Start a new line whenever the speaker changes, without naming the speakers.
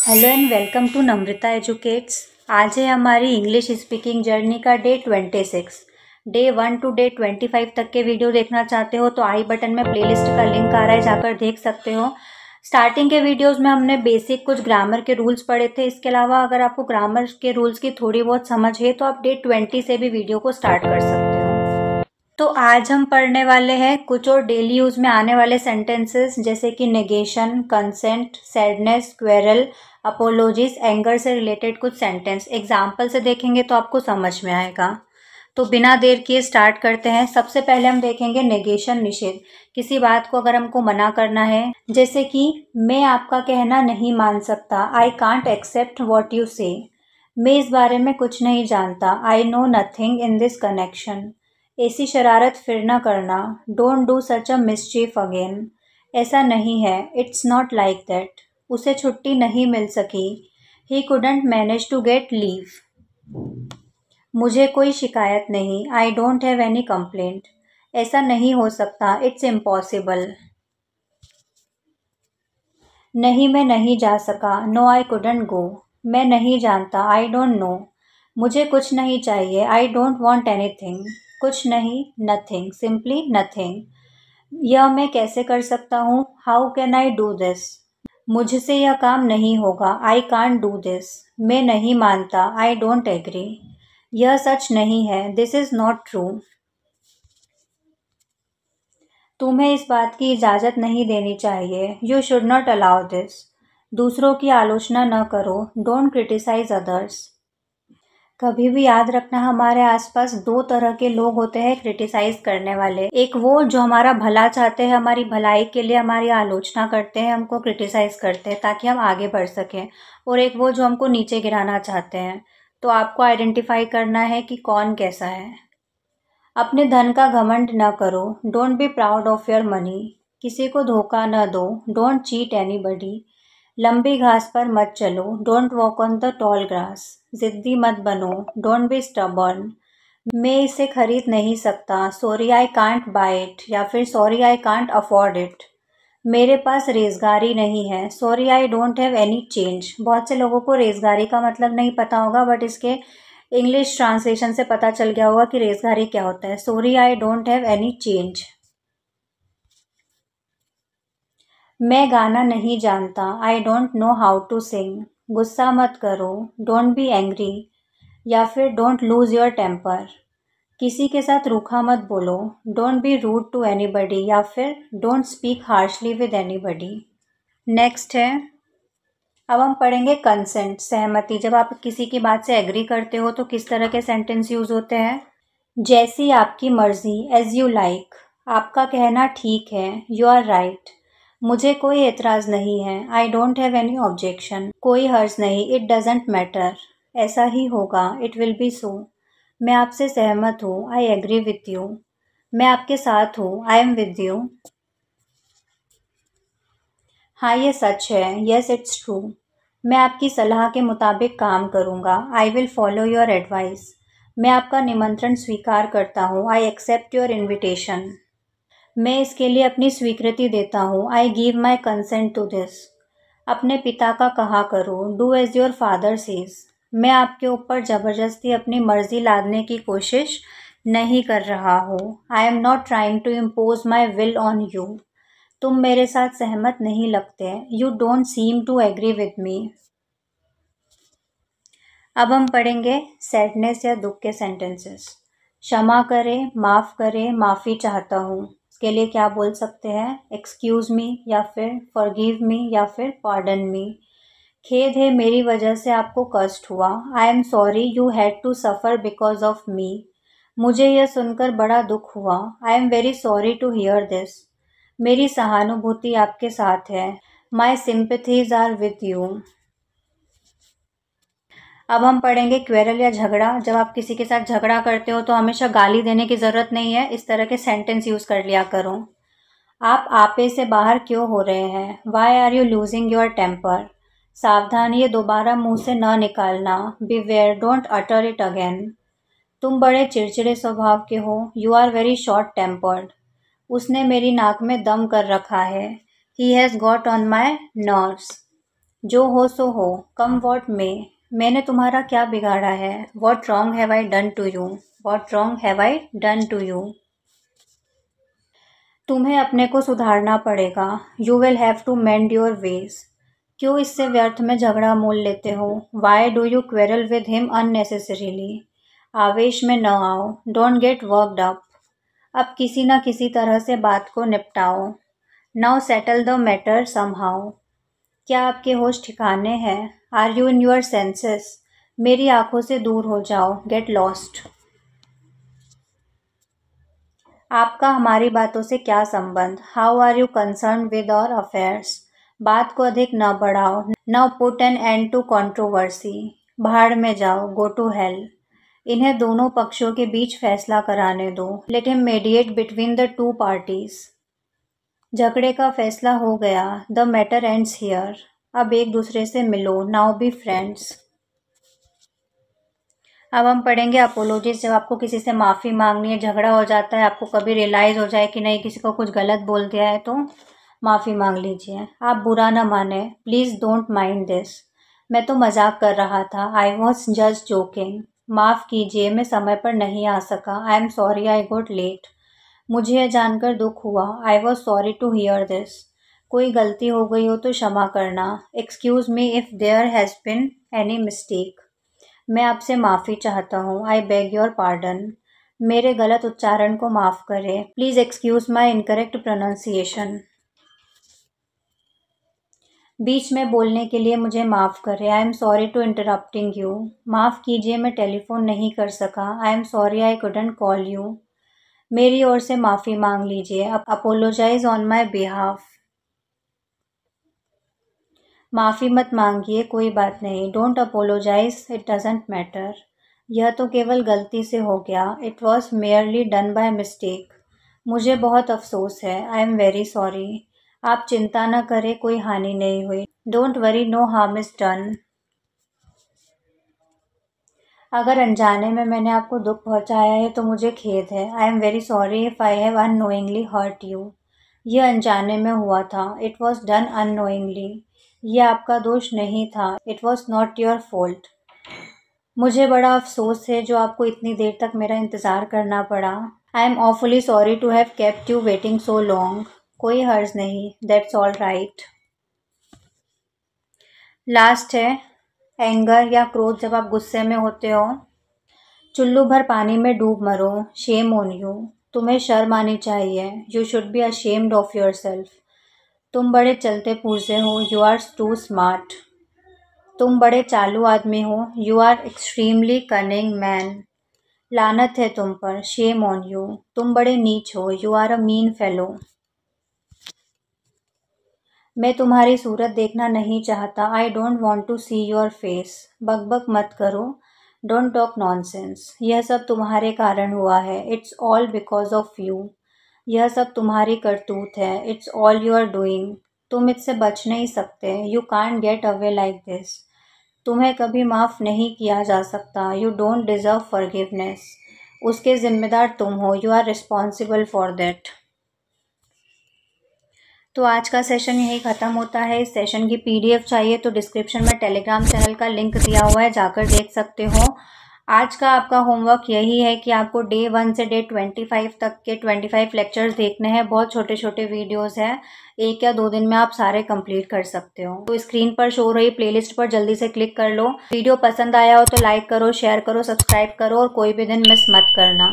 Hello and welcome to Namrata educates. आज है हमारी इंग्लिश स्पीकिंग जर्नी का डे 26। डे 1 टू डे 25 तक के वीडियो देखना चाहते हो तो आई बटन में प्लेलिस्ट का लिंक आ रहा है, जाकर देख सकते हो। स्टार्टिंग के वीडियोस में हमने बेसिक कुछ ग्रामर के रूल्स पढ़े थे। इसके अलावा अगर आपको ग्रामर के रूल्स की थोड़ी बहुत समझ है तो आप डे 20 से भी वीडियो को स्टार्ट कर सकते हो। तो आज हम पढ़ने वाले हैं कुछ और डेली यूज में आने वाले सेंटेंसेस, जैसे कि negation, consent, sadness, quarrel, apologies, anger से रिलेटेड कुछ सेंटेंस। एग्जाम्पल से देखेंगे तो आपको समझ में आएगा। तो बिना देर किए स्टार्ट करते हैं। सबसे पहले हम देखेंगे नेगेशन, निषेध। किसी बात को अगर हमको मना करना है, जैसे कि मैं आपका कहना नहीं मान सकता, I can't accept what you say. मैं इस बारे में कुछ नहीं जानता, I know nothing in this connection. ऐसी शरारत फिर न करना, don't do such a mischief again. ऐसा नहीं है, इट्स नॉट लाइक दैट। उसे छुट्टी नहीं मिल सकी, he couldn't manage to get leave. मुझे कोई शिकायत नहीं, I don't have any complaint. ऐसा नहीं हो सकता, इट्स इम्पॉसिबल। नहीं, मैं नहीं जा सका, नो आई कुडंट गो। मैं नहीं जानता, आई डोंट नो। मुझे कुछ नहीं चाहिए, आई डोंट वॉन्ट एनीथिंग। कुछ नहीं, नथिंग, सिंपली नथिंग। यह मैं कैसे कर सकता हूँ, how can I do this. मुझसे यह काम नहीं होगा, आई कांट डू दिस। मैं नहीं मानता, आई डोंट एग्री। यह सच नहीं है, दिस इज नॉट ट्रू। तुम्हें इस बात की इजाज़त नहीं देनी चाहिए, you should not allow this. दूसरों की आलोचना न करो, डोंट क्रिटिसाइज अदर्स। कभी भी याद रखना, हमारे आसपास दो तरह के लोग होते हैं क्रिटिसाइज करने वाले। एक वो जो हमारा भला चाहते हैं, हमारी भलाई के लिए हमारी आलोचना करते हैं, हमको क्रिटिसाइज करते हैं ताकि हम आगे बढ़ सकें। और एक वो जो हमको नीचे गिराना चाहते हैं। तो आपको आइडेंटिफाई करना है कि कौन कैसा है। अपने धन का घमंड न करो, don't be proud of your money. किसी को धोखा न दो, डोंट चीट एनीबडी। लंबी घास पर मत चलो, don't walk on the tall grass. जिद्दी मत बनो, डोंट बी स्टबर्न। मैं इसे खरीद नहीं सकता, sorry I can't buy it, या फिर sorry I can't afford it. मेरे पास रेजगारी नहीं है, sorry I don't have any change. बहुत से लोगों को रेजगारी का मतलब नहीं पता होगा, बट इसके इंग्लिश ट्रांसलेशन से पता चल गया होगा कि रेजगारी क्या होता है। Sorry I don't have any change. मैं गाना नहीं जानता, I don't know how to sing. गुस्सा मत करो, डोंट बी एंग्री, या फिर डोंट लूज योर टेम्पर। किसी के साथ रूखा मत बोलो, don't be rude to anybody, या फिर don't speak harshly with anybody. Next है, अब हम पढ़ेंगे कंसेंट, सहमति। जब आप किसी की बात से एग्री करते हो तो किस तरह के सेंटेंस यूज होते हैं। जैसी आपकी मर्जी, एज यू लाइक। आपका कहना ठीक है, यू आर राइट। मुझे कोई एतराज़ नहीं है, आई डोंट हैव एनी ऑब्जेक्शन। कोई हर्ज नहीं, इट डजेंट मैटर। ऐसा ही होगा, इट विल बी सो। मैं आपसे सहमत हूँ, आई एग्री विथ यू। मैं आपके साथ हूँ, आई एम विद यू। हाँ, ये सच है, येस इट्स ट्रू। मैं आपकी सलाह के मुताबिक काम करूँगा, I will follow your advice. मैं आपका निमंत्रण स्वीकार करता हूँ, आई एक्सेप्ट योर इन्विटेशन। मैं इसके लिए अपनी स्वीकृति देता हूँ, I give my consent to this. अपने पिता का कहा करो, do as your father says. मैं आपके ऊपर ज़बरदस्ती अपनी मर्जी लादने की कोशिश नहीं कर रहा हूँ, I am not trying to impose my will on you. तुम मेरे साथ सहमत नहीं लगते, you don't seem to agree with me. अब हम पढ़ेंगे सैडनेस या दुख के सेंटेंसेस। क्षमा करें, माफ़ करें, माफ़ी चाहता हूँ। इसके लिए क्या बोल सकते हैं, एक्सक्यूज़ मी, या फिर फॉरगिव मी, या फिर पार्डन मी। खेद है, मेरी वजह से आपको कष्ट हुआ, I am sorry you had to suffer because of me. मुझे यह सुनकर बड़ा दुख हुआ, I am very sorry to hear this. मेरी सहानुभूति आपके साथ है, my sympathies are with you. अब हम पढ़ेंगे क्वेरल या झगड़ा। जब आप किसी के साथ झगड़ा करते हो तो हमेशा गाली देने की ज़रूरत नहीं है, इस तरह के सेंटेंस यूज़ कर लिया करो। आप आपे से बाहर क्यों हो रहे हैं, why are you losing your temper. सावधान, ये दोबारा मुंह से न निकालना, beware, don't utter it again. तुम बड़े चिड़चिड़े स्वभाव के हो, you are very short tempered. उसने मेरी नाक में दम कर रखा है, he has got on my nerves. जो हो सो हो, कम वॉट में, मैंने तुम्हारा क्या बिगाड़ा है, what wrong have I done to you, what wrong have I done to you. तुम्हें अपने को सुधारना पड़ेगा, you will have to mend your ways. क्यों इससे व्यर्थ में झगड़ा मोल लेते हो, why do you quarrel with him unnecessarily. आवेश में न आओ, डोंट गेट वर्कड अप। अब किसी न किसी तरह से बात को निपटाओ, now settle the matter somehow. क्या आपके होश ठिकाने हैं, are you in your senses. मेरी आंखों से दूर हो जाओ, गेट लॉस्ट। आपका हमारी बातों से क्या संबंध, how are you concern with our affairs. बात को अधिक न बढ़ाओ, न put an end to controversy. भाड़ में जाओ, गो टू हेल। इन्हें दोनों पक्षों के बीच फैसला कराने दो, let him mediate between the two parties. झगड़े का फैसला हो गया, द मैटर एंड्स हियर। अब एक दूसरे से मिलो, नाउ बी फ्रेंड्स। अब हम पढ़ेंगे अपोलॉजीज। जब आपको किसी से माफ़ी मांगनी है, झगड़ा हो जाता है, आपको कभी रियलाइज़ हो जाए कि नहीं किसी को कुछ गलत बोल दिया है, तो माफ़ी मांग लीजिए। आप बुरा ना माने, प्लीज़ डोंट माइंड दिस। मैं तो मजाक कर रहा था, आई वॉज जस्ट जोकिंग। माफ़ कीजिए, मैं समय पर नहीं आ सका, I am sorry I got late. मुझे यह जानकर दुख हुआ, I was sorry to hear this. कोई गलती हो गई हो तो क्षमा करना, excuse me if there has been any mistake. मैं आपसे माफ़ी चाहता हूँ, आई बेग योर पार्डन। मेरे गलत उच्चारण को माफ़ करें, please excuse my incorrect pronunciation. बीच में बोलने के लिए मुझे माफ़ करें, I am sorry to interrupting you. माफ़ कीजिए, मैं टेलीफोन नहीं कर सका, I am sorry I couldn't call you. मेरी ओर से माफ़ी मांग लीजिए, अपोलोजाइज ऑन माई बिहाफ। माफ़ी मत मांगिए, कोई बात नहीं, don't apologise, it doesn't matter. यह तो केवल गलती से हो गया, it was merely done by mistake. मुझे बहुत अफसोस है, आई एम वेरी सॉरी। आप चिंता न करें, कोई हानि नहीं हुई, don't worry, no harm is done. अगर अनजाने में मैंने आपको दुख पहुंचाया है तो मुझे खेद है, I am very sorry if I have unknowingly hurt you. यह अनजाने में हुआ था, इट वॉज डन अननोइंगली। यह आपका दोष नहीं था, it was not your fault. मुझे बड़ा अफसोस है जो आपको इतनी देर तक मेरा इंतज़ार करना पड़ा। I am awfully sorry to have kept you waiting so long. कोई हर्ज नहीं, दैट्स ऑल राइट। लास्ट है एंगर या क्रोध, जब आप गुस्से में होते हो। चुल्लू भर पानी में डूब मरो, शेम ऑन यू। तुम्हें शर्म आनी चाहिए, you should be ashamed of your self. तुम बड़े चलते पुरजे हो, यू आर टू स्मार्ट। तुम बड़े चालू आदमी हो, you are extremely cunning man. लानत है तुम पर, शेम ऑन यू। तुम बड़े नीच हो, you are a mean fellow. मैं तुम्हारी सूरत देखना नहीं चाहता, I don't want to see your face. बकबक मत करो, डोंट टॉक नॉनसेंस। यह सब तुम्हारे कारण हुआ है, it's all because of you. यह सब तुम्हारी करतूत है, it's all you are doing. तुम इससे बच नहीं सकते, you can't get away like this. तुम्हें कभी माफ़ नहीं किया जा सकता, यू डोंट डिज़र्व फॉरगिवनेस। उसके ज़िम्मेदार तुम हो, you are responsible for that. तो आज का सेशन यही ख़त्म होता है। इस सेशन की PDF चाहिए तो डिस्क्रिप्शन में टेलीग्राम चैनल का लिंक दिया हुआ है, जाकर देख सकते हो। आज का आपका होमवर्क यही है कि आपको डे 1 से डे 25 तक के 25 लेक्चर्स देखने हैं। बहुत छोटे छोटे वीडियोस हैं, 1 या 2 दिन में आप सारे कंप्लीट कर सकते हो। तो स्क्रीन पर शो हो रही प्लेलिस्ट पर जल्दी से क्लिक कर लो। वीडियो पसंद आया हो तो लाइक करो, शेयर करो, सब्सक्राइब करो और कोई भी दिन मिस मत करना।